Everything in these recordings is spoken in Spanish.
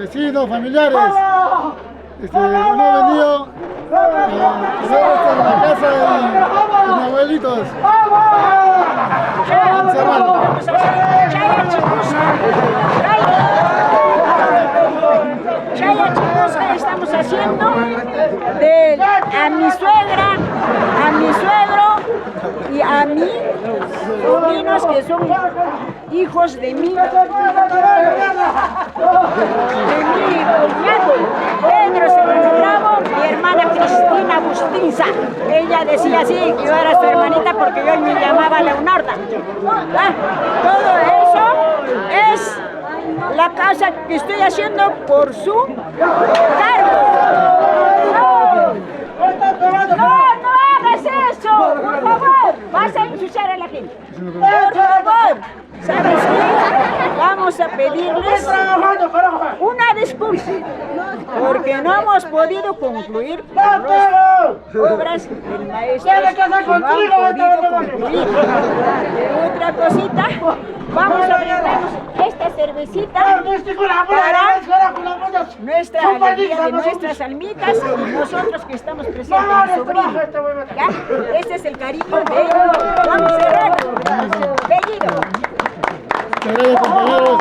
vecinos, familiares. Hemos venido a ver en la casa de mis abuelitos. Chaya Chimusca estamos haciendo a mi suegra, a mi suegro y a mis sobrinos que son hijos de mi cuñado Pedro Serrano Bravo, mi hermana Cristina Bustinza. Ella decía así que yo era su hermanita porque yo me llamaba Leonarda. Todo eso es la casa que estoy haciendo por su cargo. No hagas eso, por favor. Vas a ensuciar a la gente. Por favor. ¿Sabes qué? Vamos a pedirles una disculpa porque no hemos podido concluir las obras del maestro. No han podido concluir. Otra cosita, vamos a brindarnos esta cervecita para nuestra alegría de nuestras almitas y nosotros que estamos presentes, mi sobrino. ¿Ya? Este es el cariño de Juan Serrano Bellido. Gracias, compañeros.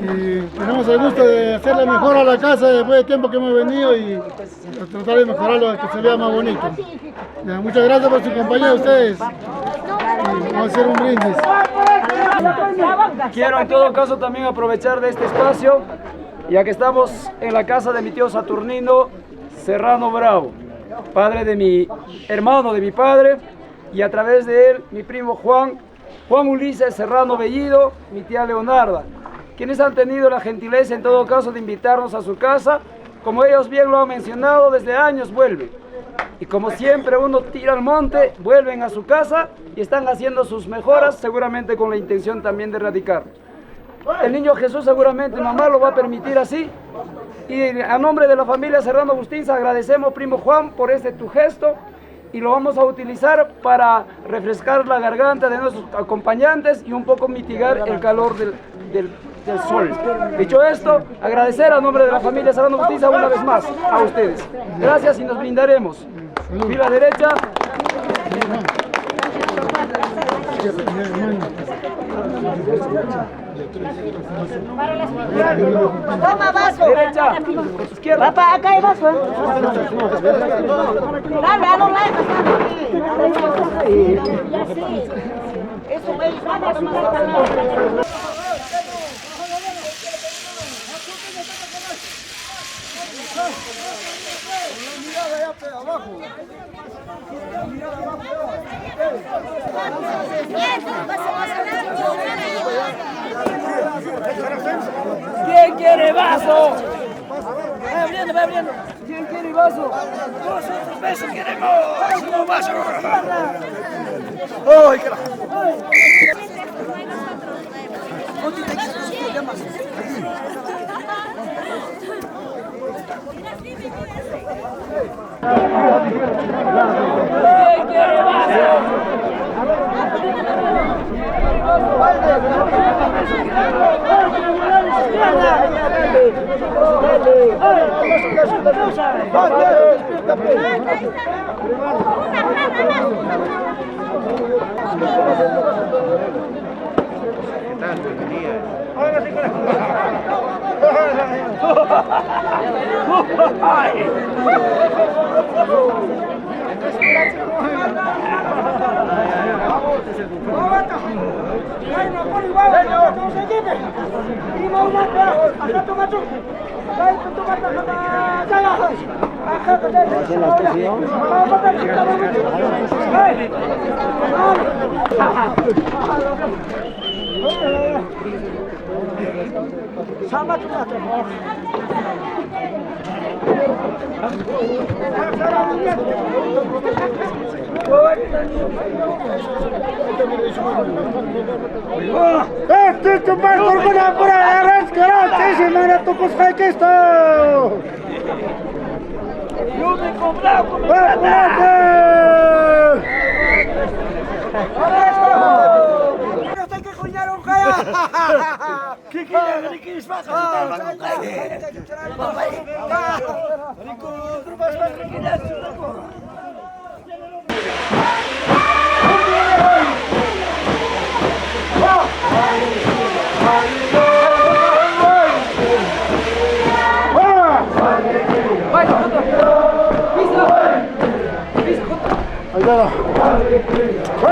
Y tenemos el gusto de hacerle mejor a la casa después de tiempo que hemos venido y tratar de mejorarlo, que se vea más bonito. Ya, muchas gracias por su compañía de ustedes. Y vamos a hacer un brindis. Quiero en todo caso también aprovechar de este espacio, ya que estamos en la casa de mi tío Saturnino Serrano Bravo, padre de mi hermano, de mi padre, y a través de él mi primo Juan Ulises Serrano Bellido, mi tía Leonarda, quienes han tenido la gentileza en todo caso de invitarnos a su casa. Como ellos bien lo han mencionado, desde años vuelven. Y como siempre uno tira al monte, vuelven a su casa y están haciendo sus mejoras, seguramente con la intención también de erradicar. El niño Jesús seguramente mamá lo va a permitir así. Y a nombre de la familia Serrano Bustinza agradecemos, primo Juan, por tu gesto. Y lo vamos a utilizar para refrescar la garganta de nuestros acompañantes y un poco mitigar el calor del sol. Dicho esto, agradecer a nombre de la familia Serrano Bustinza una vez más a ustedes. Gracias y nos brindaremos. Fila derecha. Toma vaso. Derecha. Izquierda. Papá, acá hay vaso. Dale, a los lados. Eso es. ¿Quién quiere vaso? Va abriendo, va abriendo. ¿Quién quiere vaso? Nosotros besos queremos. Un vaso. ¡Ay, carajo! ¿Quién quiere vaso?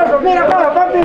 Eso, mira acá, papi.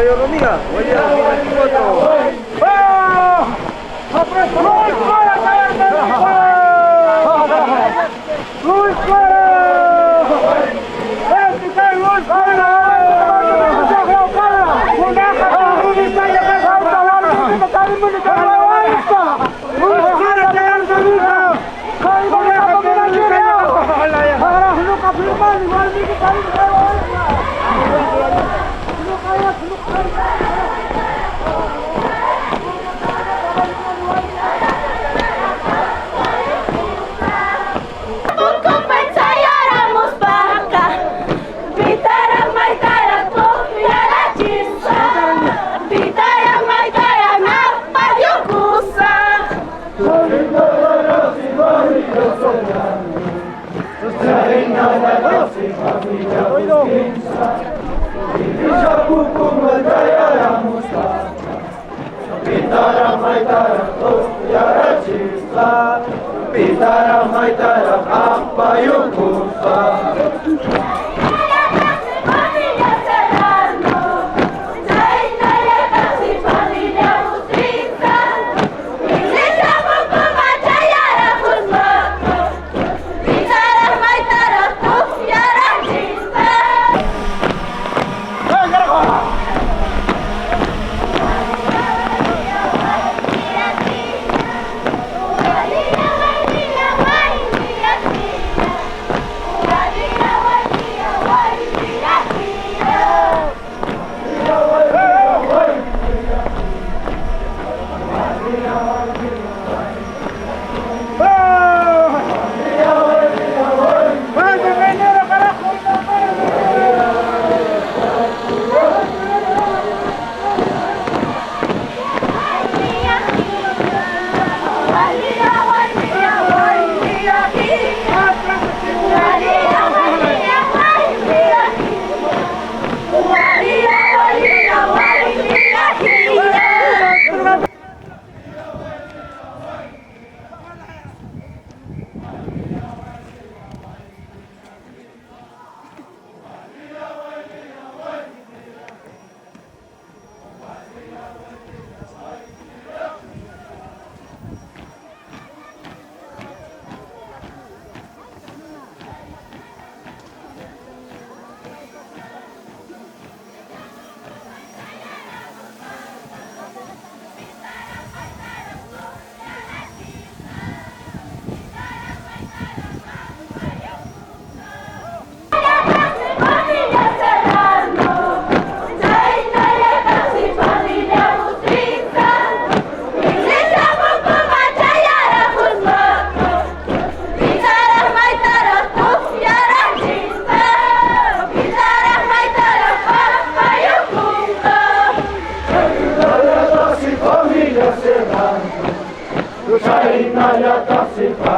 mayor hormiga. Hoy día 2024. Luis Pitara maitara apa yukusa.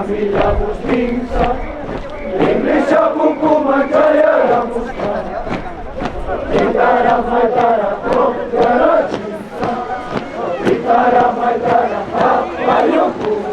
Familia Bustinsa, Iglesia Pukuma Kaya Musta, Pitara Maitara, Tokara Chinsa, Pitara Maitara, Papayukusa.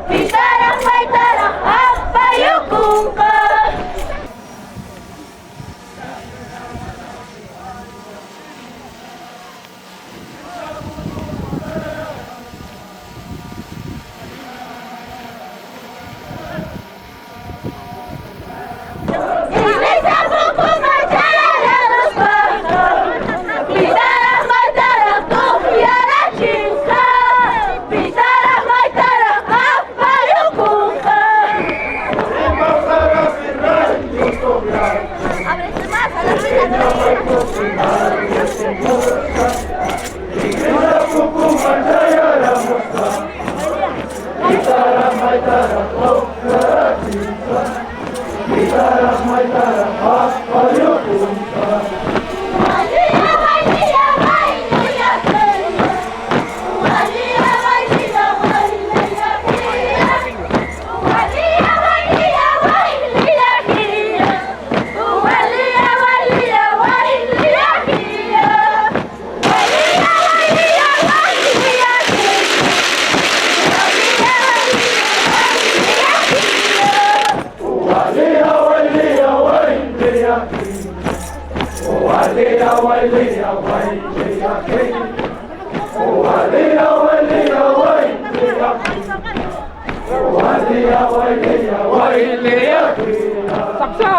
Pitara maitara apa yukum. Walia, walia, walia, ki. Walia, walia, walia, ki. Walia, walia, walia, ki. Sapsa!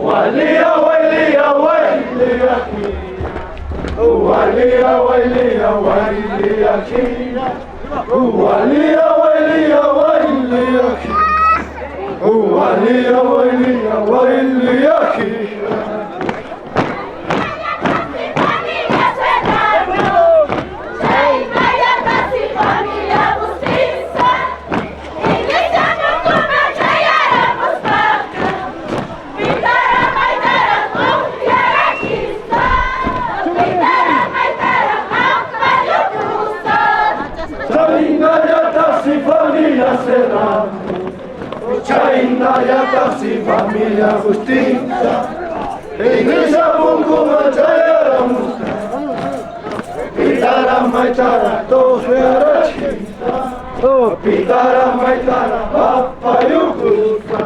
Walia, walia, walia, ki. Walia, walia, walia, ki. Walia, walia, walia, ki. Walia, walia, walia, ki. Chaina ya casi familia justicia, iglesia bungu machaya la musa, pitara maitara dos verachita, pitara maitara papa yukusa.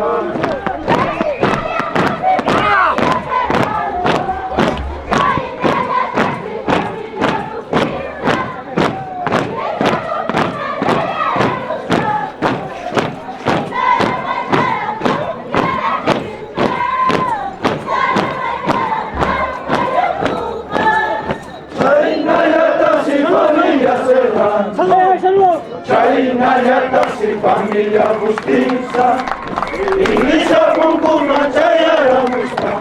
Chaina ya casi familia justicia, iglesia bungu machaya la musa,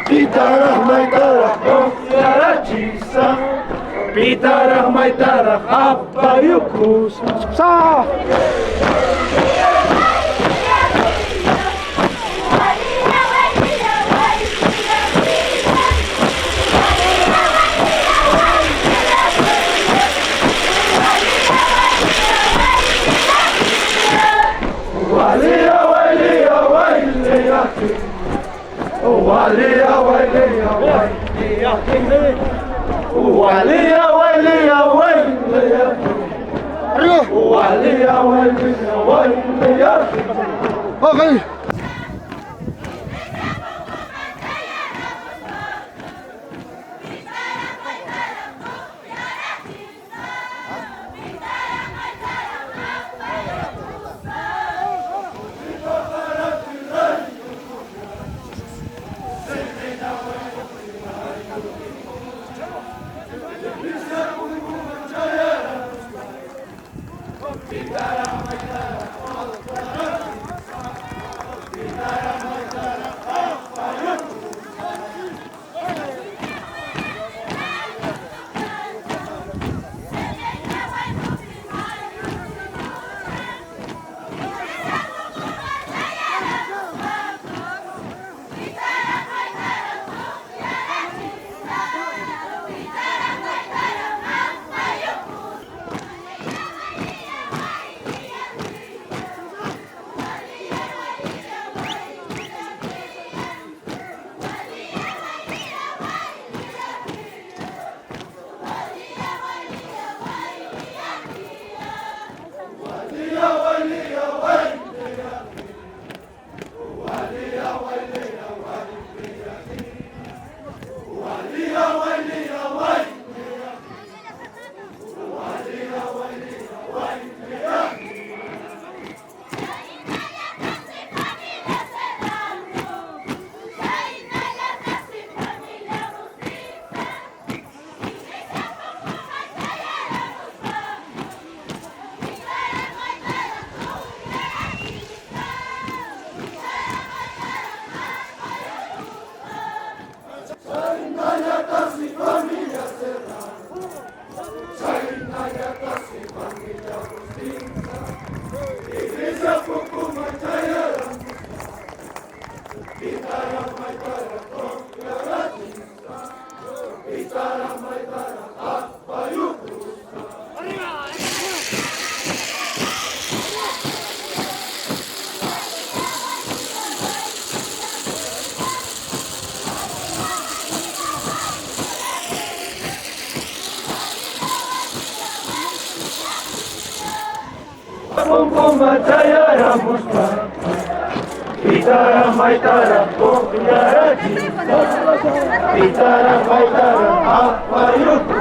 pitara maitara dos verachita, pitara maitara papa yukusa. Walia, walia, walia, ki. Walia, walia, walia, ki. Walia, walia, walia, ki. Walia, walia, walia, ki. Okay. Kumpuma tayara muspa, Pitara maitara kopiara jisa, Pitara maitara apayuku.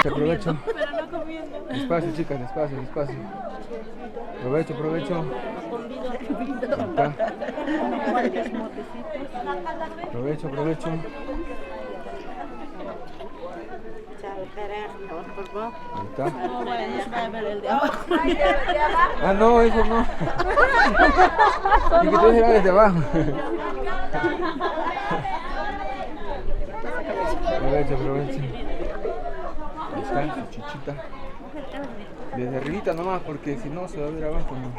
Aprovecho. Despacio, chicas, despacio, despacio. Aprovecho, aprovecho. Acá. Aprovecho, aprovecho. Ahí está. Ah, no, eso no. Y que tú se desde abajo. Aprovecho, aprovecho. Ahí está su chichita. Desde arribita nomás, porque si no se va a ver abajo, ¿no?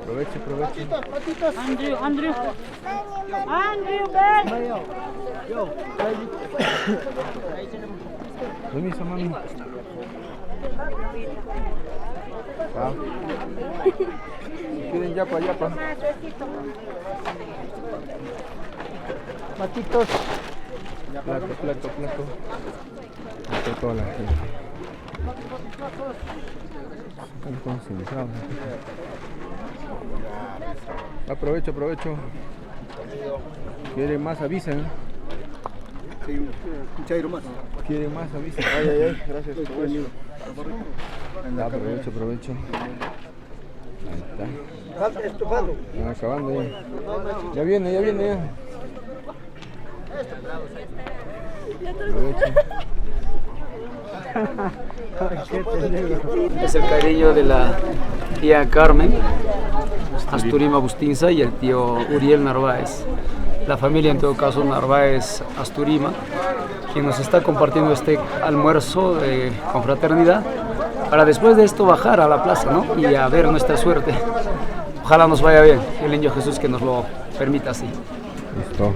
Aprovecho, aprovecho. Andrew, ven. Permiso, mami. Ah. Quieren yapa, yapa. Matitos. Plato, plato, plato. Está toda la gente. Están concentrados. Aprovecho, aprovecho. ¿Quieren más? Avisen. Sí, un chairo más. ¿Quieren más? Avisen. Ay, gracias. Ya, aprovecho. Ahí está. Están acabando ya. Ya viene ya. Aprovecho. Es el cariño de la tía Carmen Asturima Bustinza y el tío Uriel Narváez. La familia, en todo caso, Narváez Asturima, quien nos está compartiendo este almuerzo de confraternidad para después de esto bajar a la plaza, ¿no? Y a ver nuestra suerte. Ojalá nos vaya bien, el niño Jesús que nos lo permita así. Listo.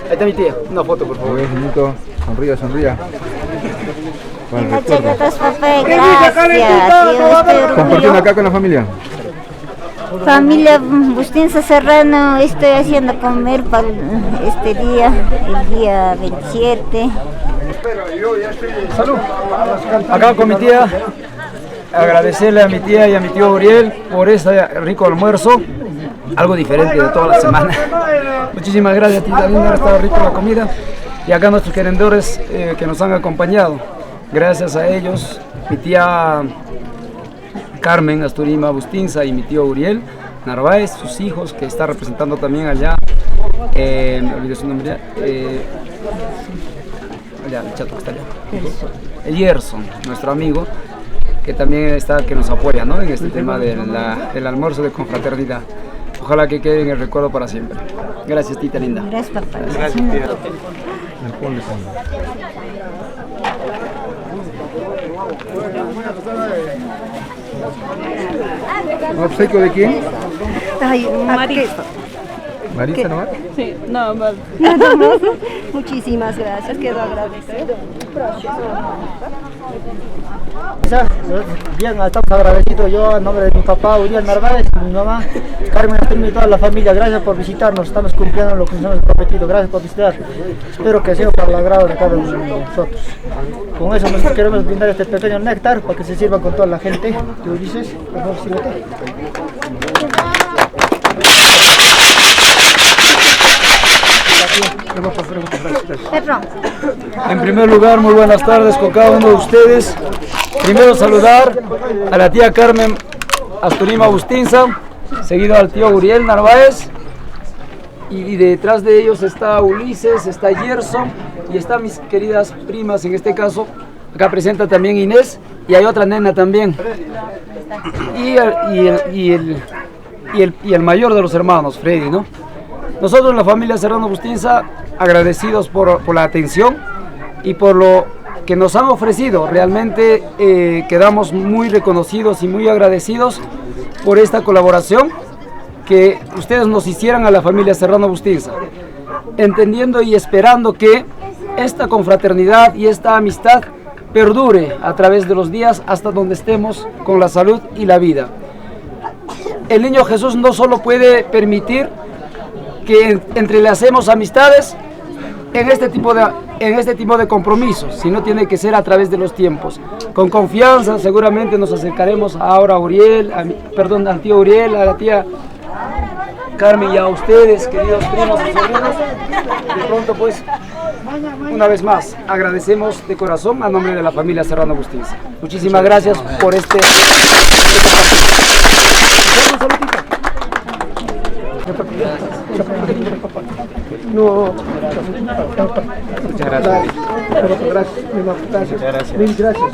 Ahí está mi tía, una foto por favor. Niñito, sonría. Muchas gracias, papá. Gracias. Compartiendo acá con la familia. Familia Bustinza Serrano, estoy haciendo comer para este día, el día 27. Salud. Acá con mi tía, agradecerle a mi tía y a mi tío Uriel por este rico almuerzo, algo diferente de toda la semana. Muchísimas gracias, tía linda, ha estado rica la comida. Y acá nuestros querendores que nos han acompañado, gracias a ellos, mi tía Carmen Asturima Bustinza y mi tío Uriel Narváez, sus hijos que está representando también allá, me olvidé su nombre, allá, el chato que está allá, el Gerson, nuestro amigo, que también está, que nos apoya, ¿no? En este tema del almuerzo de confraternidad. Ojalá que quede en el recuerdo para siempre. Gracias, tita linda. Gracias, papá. Gracias, tía. ¿Obsequio de quién? Ay, Marisa. ¿Marisa nomás? Sí, nada más. Muchísimas gracias, quedo agradecido. Bien, estamos agradecidos. Yo, en nombre de mi papá, Uriel Narváez, mi mamá, Carmen Asturima y toda la familia, gracias por visitarnos. Estamos cumpliendo lo que nos hemos prometido. Gracias por visitar. Espero que sea para el agrado de cada uno de nosotros. Con eso nos queremos brindar este pequeño néctar para que se sirva con toda la gente. ¿Tú dices? Por favor, sírvete. En primer lugar, muy buenas tardes con cada uno de ustedes. Primero saludar a la tía Carmen Asturima Bustinza, seguido al tío Uriel Narváez, y detrás de ellos está Ulises, está Gerson y están mis queridas primas, en este caso, acá presenta también Inés y hay otra nena también. Y el mayor de los hermanos, Freddy, ¿no? Nosotros, la familia Serrano Bustinza, agradecidos por la atención y por lo que nos han ofrecido. Realmente quedamos muy reconocidos y muy agradecidos por esta colaboración que ustedes nos hicieran a la familia Serrano Bustinza, entendiendo y esperando que esta confraternidad y esta amistad perdure a través de los días hasta donde estemos con la salud y la vida. El niño Jesús no solo puede permitir que entrelacemos amistades en este tipo de compromisos, sino tiene que ser a través de los tiempos. Con confianza seguramente nos acercaremos ahora a Uriel, al tío Uriel, a la tía Carmen y a ustedes, queridos primos y sobrinos. De pronto, pues, una vez más, agradecemos de corazón a nombre de la familia Serrano Bustinza. Muchísimas gracias por este No. Muchas gracias. Gracias.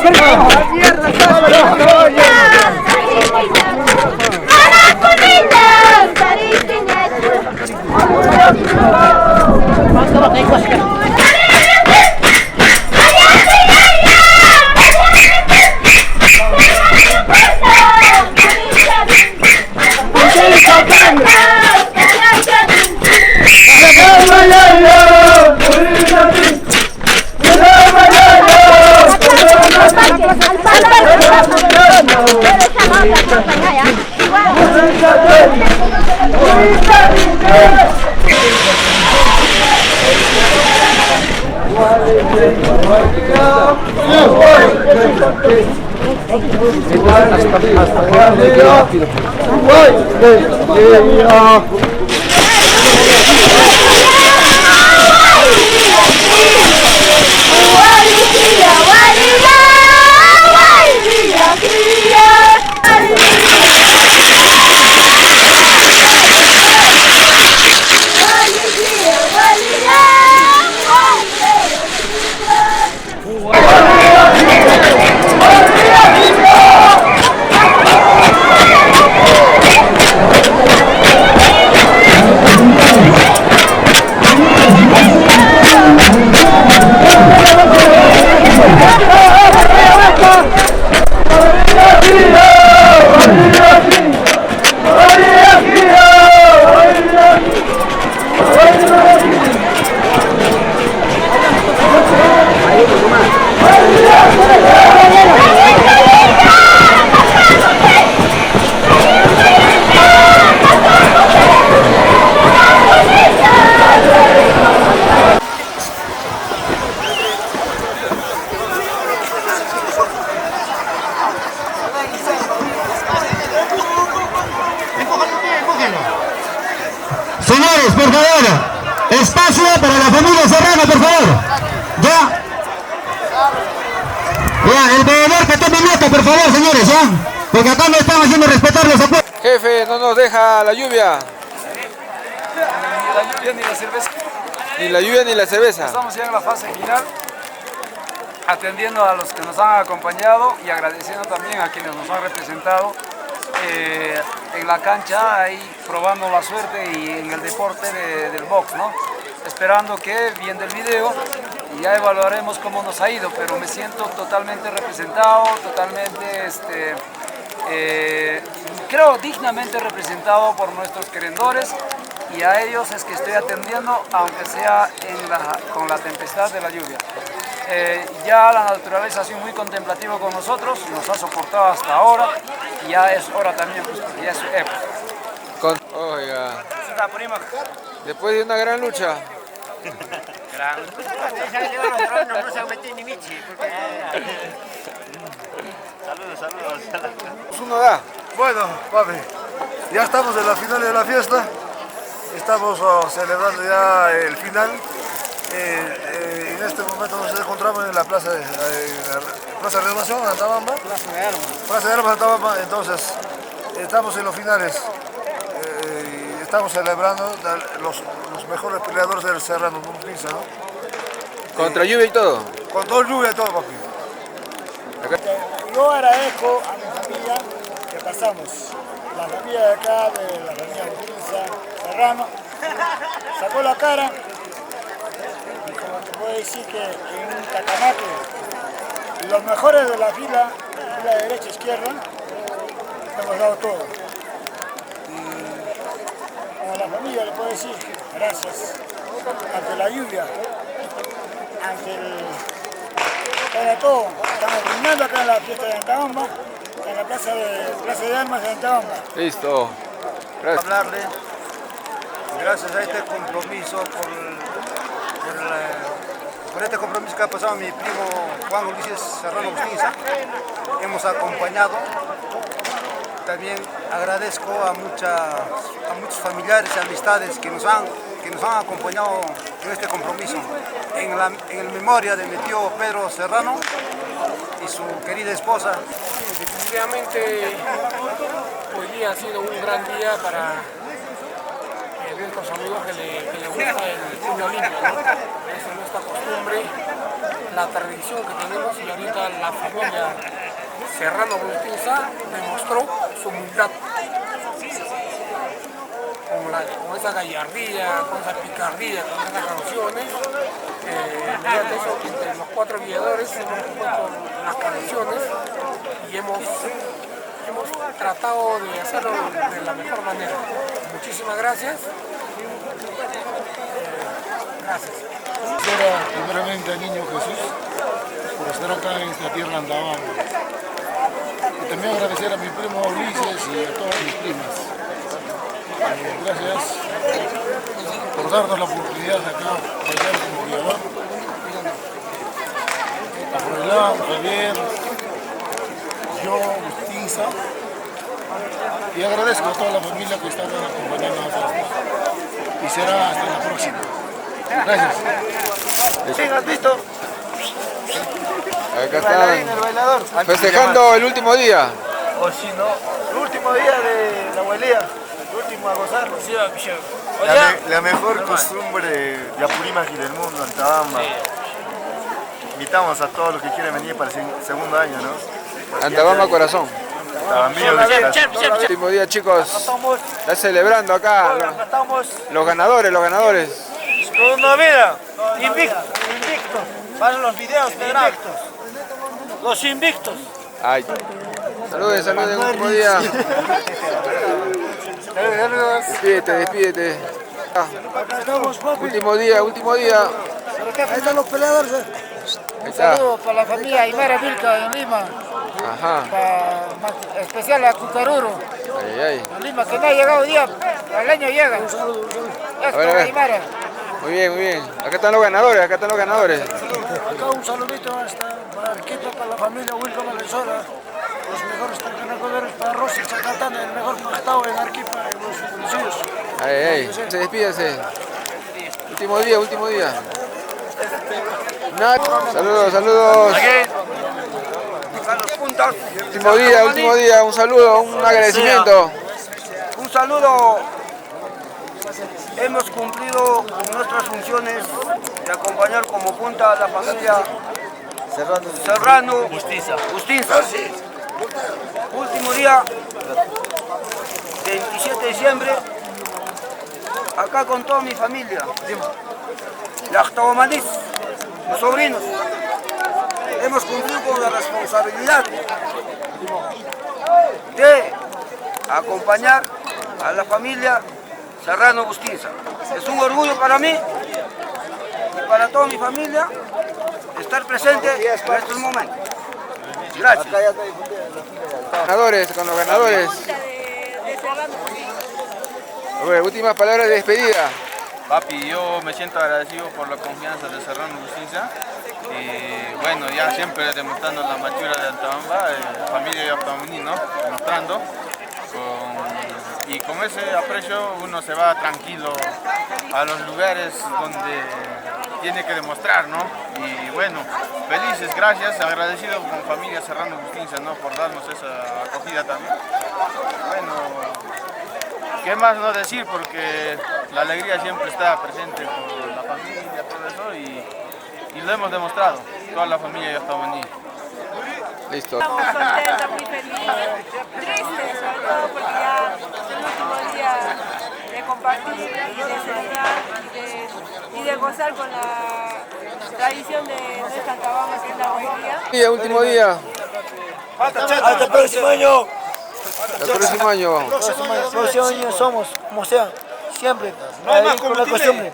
¡Vamos! Señores, por favor, espacio para la familia Serrano, por favor. Ya. Ya, el veedor que tome nota, por favor, señores, ya. Porque acá no están haciendo respetar los acuerdos. Jefe, no nos deja la lluvia. Ni la lluvia ni la cerveza. Ni la lluvia ni la cerveza. Estamos ya en la fase final, atendiendo a los que nos han acompañado y agradeciendo también a quienes nos han representado en la cancha, ahí probando la suerte y en el deporte del box, ¿no? Esperando que, viendo el video, ya evaluaremos cómo nos ha ido, pero me siento totalmente representado, totalmente, creo, dignamente representado por nuestros querendores, y a ellos es que estoy atendiendo, aunque sea con la tempestad de la lluvia. Ya la naturaleza ha sido muy contemplativa con nosotros, nos ha soportado hasta ahora, y ya es hora también, pues, porque ya es su época. Oiga, después de una gran lucha. Uno da. Bueno, papi, ya estamos en la final de la fiesta. Estamos celebrando ya el final. En este momento nos encontramos en la Plaza de Renovación, en Antabamba. Plaza de Armas, Antabamba. Entonces, estamos en los finales. Estamos celebrando los mejores peleadores del Serrano, Muntisa, ¿no? Contra lluvia y todo. Con todo lluvia y todo, papi. Yo agradezco a mi familia que pasamos. La familia de acá, de la familia Muntisa, Serrano, sacó la cara. Y como te puedo decir que en un tacamaque, los mejores de la fila derecha e izquierda, hemos dado todo. A la familia le puedo decir gracias ante la lluvia, ante todo. Estamos brindando acá en la fiesta de Antabamba, en la plaza de Armas de Antabamba. Listo. Gracias. Hablarle, gracias a este compromiso, por este compromiso que ha pasado mi primo Juan Ulises Serrano Bustinza, hemos acompañado. También agradezco a muchos familiares y amistades que nos han acompañado en este compromiso. En el memoria de mi tío Pedro Serrano y su querida esposa. Definitivamente hoy día ha sido un gran día para nuestros amigos que le gusta el puño limpio, ¿no? Esa es nuestra costumbre, la tradición que tenemos, y ahorita la familia Serrano Bustinza demostró su humildad con esa gallardía, con esa picardía, con esas canciones. Mediante eso, entre los 4 guiadores hemos compuesto las canciones y hemos tratado de hacerlo de la mejor manera. Muchísimas gracias. Gracias. Primeramente al Niño Jesús por estar acá en esta tierra Antabamba. Y también agradecer a mi primo Ulises y a todas mis primas. Gracias por darnos la oportunidad de acá bailar como Guiabá. A Froilán, Javier, yo, Justinza. Y agradezco a toda la familia que está acá acompañando a nosotros. Y será hasta la próxima. Gracias. Sigan, listo. Acá está festejando el último día. O si no, el último día de la abuelía, el último a gozar. La mejor costumbre de Apurímac y del mundo, Antabamba. Invitamos a todos los que quieren venir para el segundo año, ¿no? Antabamba corazón. Último día, chicos. Está celebrando acá los ganadores. Con una vida, invictos. Para los videos de los invictos. Ay. Saludos, último día. Despídete. Último día. Ahí están los peleadores. Ahí Un está. saludo para la familia Aymara Vilca en Lima. Ajá. Especial a Cucaruro. Ay. En Lima, que no ha llegado hoy día, al año llega. A ver. Aymara. Muy bien. Acá están los ganadores. Acá un saludito para Arequipa, para la familia Wilco Valenzuela, los mejores ganadores para Rosy Chacatán, el mejor pactado en Arequipa, en los bolsillos. Ay. Se despídase. Último día. Saludos. Último día, un saludo, un agradecimiento. Un saludo. Hemos cumplido con nuestras funciones de acompañar como punta a la familia Serrano Bustinza. Último día, 27 de diciembre, acá con toda mi familia, las Tahuamanís, los sobrinos. Hemos cumplido con la responsabilidad de acompañar a la familia Serrano Bustinza. Es un orgullo para mí y para toda mi familia estar presente en estos momentos. Gracias. Con los ganadores. Últimas palabras de despedida. Papi, yo me siento agradecido por la confianza de Serrano Bustinza. Y bueno, ya siempre demostrando la machura de Antabamba, familia y Aptamaní, ¿no? Mostrando. Y con ese aprecio uno se va tranquilo a los lugares donde tiene que demostrar, ¿no? Y bueno, felices, gracias, agradecido con familia Serrano Bustinza, ¿no? Por darnos esa acogida también. Bueno, ¿qué más no decir? Porque la alegría siempre está presente con la familia, todo eso, y lo hemos demostrado, toda la familia de Aptamaní. Listo. Estamos contentos, muy felices, tristes sobre todo porque ya es el último día de compartir y de celebrar y de gozar con la tradición de nuestra Antabamba, que es la abuelía. Último día. Hasta el próximo año. Próximo año somos, como sea, siempre. Ahí con la costumbre.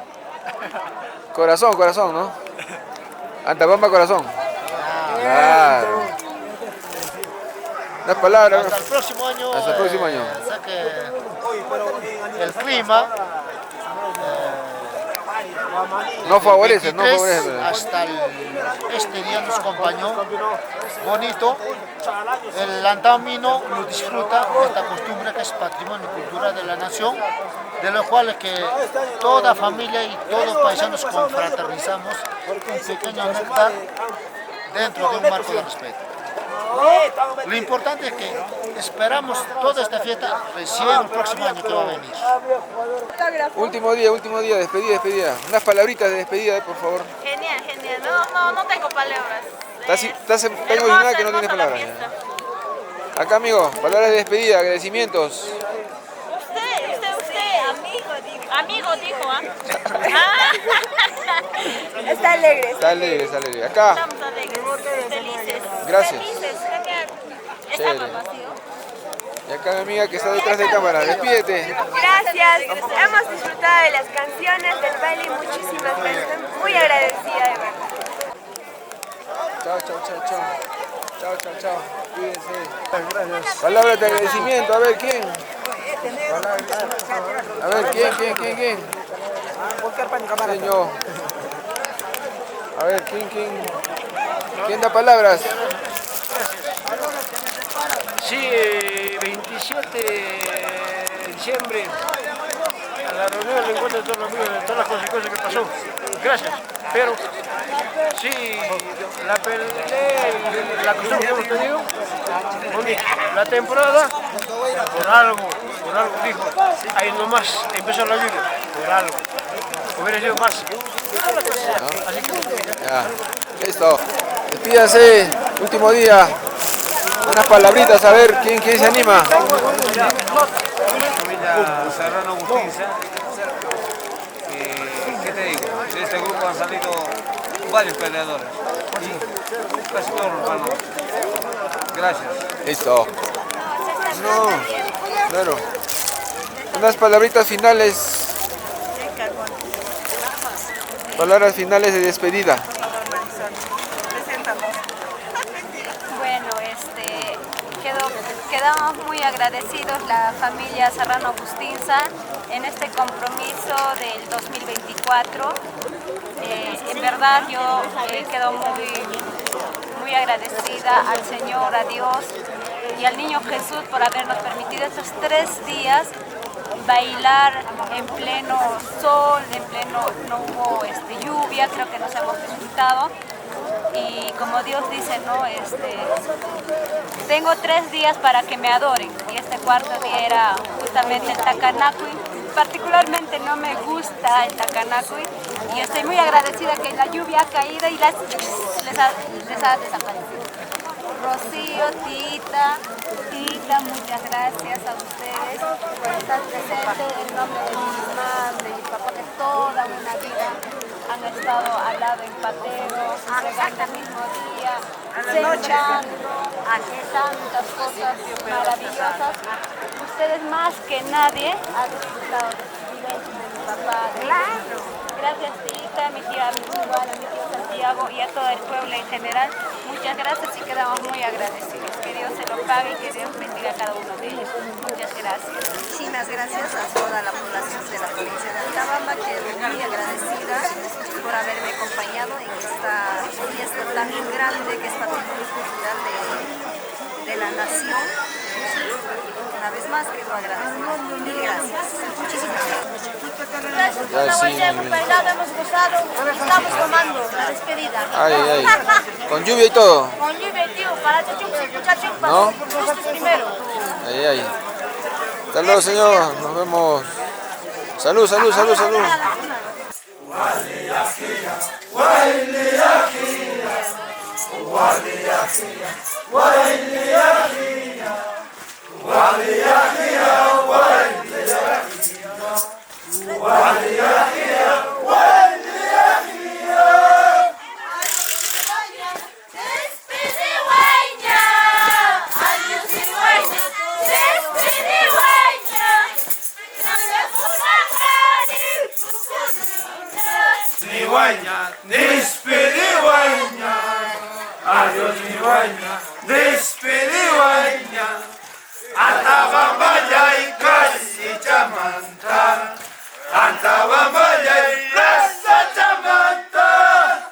Corazón, ¿no? Antabamba corazón. Claro. Unas palabras. Hasta el próximo año. Hasta el próximo año. Sé que el clima no favorece, 23 hasta este día nos acompañó bonito. El antamino lo disfruta esta costumbre que es patrimonio cultural de la nación, de lo cual que toda familia y todos paisanos confraternizamos un pequeño néctar dentro de un marco de respeto. Lo importante es que esperamos toda esta fiesta recién el próximo año que va a venir. Último día, despedida. Unas palabritas de despedida, por favor. Genial. No tengo palabras. Estás emocionada que no tienes palabras. Acá, amigo, palabras de despedida, agradecimientos. Usted, amigo dijo, ¿ah? Está alegre. Está alegre. Acá. Estamos alegres, felices. Gracias. Felices, creo que estamos vacíos. Y acá. Acá mi amiga que está detrás de cámara, despídete. Gracias, hemos disfrutado de las canciones, del baile y muchísimas gracias. Estoy muy agradecida de verdad. Chao, chao, chao, chao. Chao, chao, chao. Cuídense. Gracias. Palabras de agradecimiento, a ver quién. A ver, ¿quién? Señor. A ver, ¿quién da palabras? Sí, 27 de diciembre, a la reunión del encuentro de todos los amigos, de todas las consecuencias que pasó. Gracias, pero sí, la pelea, la costumbre que hemos tenido, la temporada, por algo dijo, ahí nomás empezó la lluvia, por algo. Hubiera sido más. Así que... Ya, listo. Despídanse, último día. Unas palabritas, a ver, ¿quién se anima? Familia Serrano Bustinza. ¿Qué te digo? De este grupo han salido varios peleadores. Y casi todos los ganadores. Gracias. Listo. No, claro. Unas palabritas finales. Palabras finales de despedida. Bueno, quedamos muy agradecidos la familia Serrano Bustinza en este compromiso del 2024. En verdad yo quedo muy agradecida al Señor, a Dios y al Niño Jesús por habernos permitido estos 3 días bailar en pleno sol, no hubo lluvia, creo que nos hemos disfrutado. Y como Dios dice, ¿no? Tengo 3 días para que me adoren y este 4º día era justamente el Takanakui. Particularmente no me gusta el Takanakui y estoy muy agradecida que la lluvia ha caído y les ha desaparecido. Rocío, Tita, muchas gracias a ustedes por estar presentes en nombre de mi mamá, de mi papá, que toda una vida han estado al lado en pateros, entregando el mismo día, sembrando, tantas cosas maravillosas. Ustedes más que nadie han disfrutado de sus vivencias de mi papá. Gracias, Tita, mi tía igual, a mi tío Santiago y a todo el pueblo en general. Muchas gracias y quedamos muy agradecidos. Que Dios se lo pague y que Dios bendiga a cada uno de ellos. Muchas gracias. Muchísimas gracias a toda la población de la provincia de Antabamba, que muy agradecida por haberme acompañado en esta fiesta tan grande que es patrimonio cultural de la nación. Una vez más quedo agradecida. Mil gracias. Muchísimas gracias. Hemos bailado, hemos gozado, estamos tomando la despedida. Ay. Con lluvia y todo. Con lluvia, tío, para muchachos, ¿No? gustos primero. Ay. Hasta luego, señor. Nos vemos. Salud. Adiós mi guaña, despedido Antabamba y casi chamanta, Antabamba y rasa chamanta.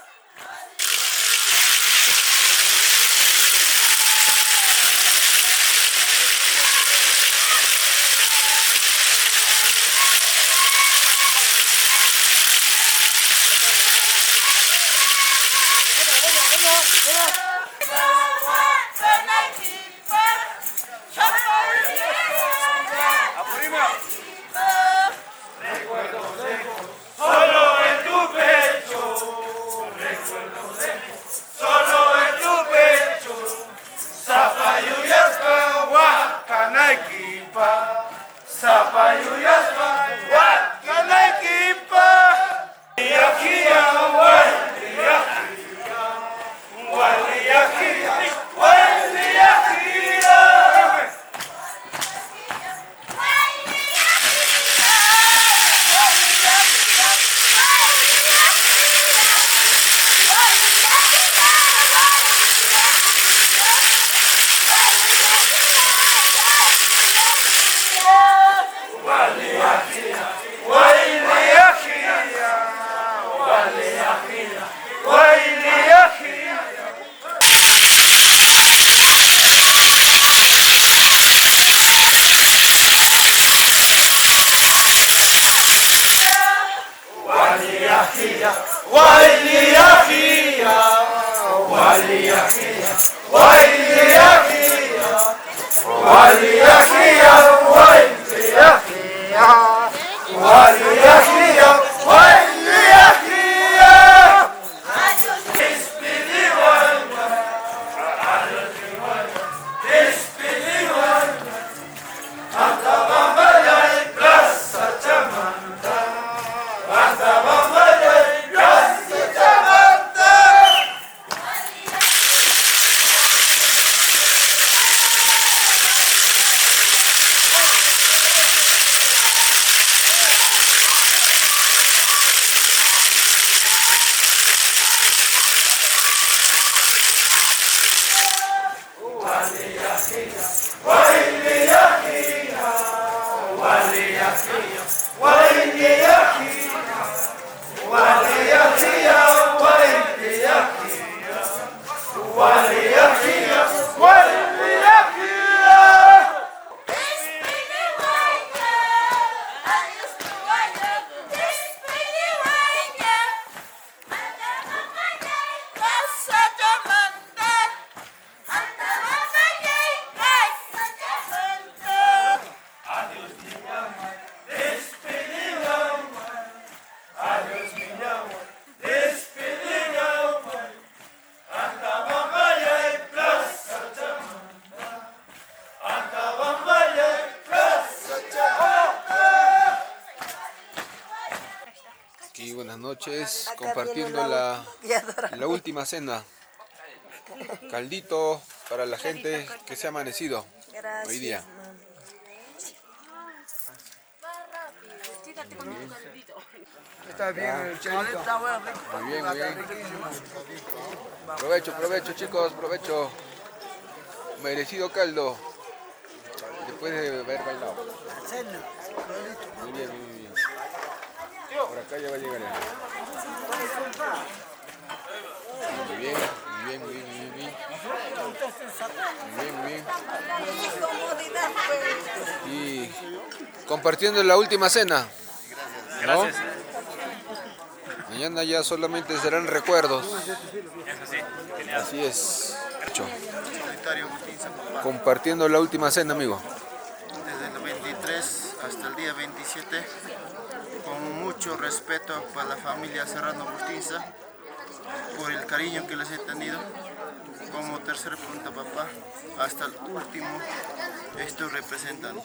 Aquí buenas noches, compartiendo la última cena. Caldito para la gente que se ha amanecido hoy día. Está bien el chelito. Muy bien, muy bien. Provecho, provecho chicos, provecho. Merecido caldo. Después de haber bailado. Muy bien, muy bien. Por acá ya va a llegar ya. Muy bien, muy bien, muy bien, muy bien. Muy bien, muy bien. Y compartiendo la última cena, ¿no? Mañana ya solamente serán recuerdos. Así es. Compartiendo la última cena, amigo. Desde el 23 hasta el día 27, con mucho respeto para la familia Serrano Bustinza, por el cariño que les he tenido. Como tercer punta papá, hasta el último estoy representando.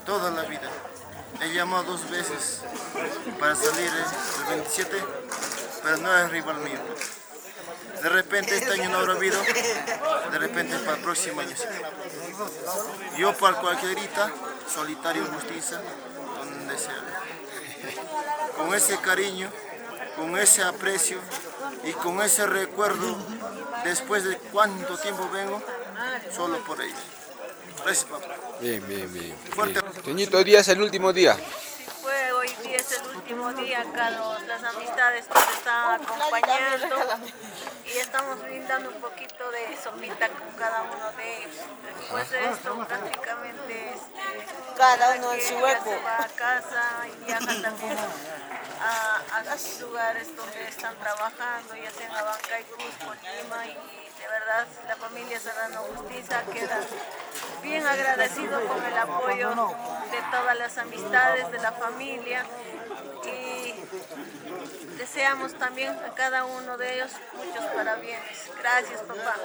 Toda la vida. He llamado 2 veces para salir el 27, pero no es rival mío. De repente este año no habrá habido, de repente para el próximo año sí. Yo para cualquierita, solitario Bustinza, donde sea. Con ese cariño, con ese aprecio y con ese recuerdo, después de cuánto tiempo vengo, solo por ellos. Gracias, papá. Bien, bien, bien. Toñito, hoy día es el último día. Fue hoy día es el último día, acá las amistades nos están acompañando y estamos brindando un poquito de sopita con cada uno de ellos. Después de esto prácticamente cada uno en su hueco se va a casa y viaja también a sus lugares donde están trabajando, ya sea en Abancay, Cusco, Lima, y de verdad la familia Serrano Bustinza queda bien agradecido con el apoyo de todas las amistades de la familia y deseamos también a cada uno de ellos muchos parabienes. Gracias, papá.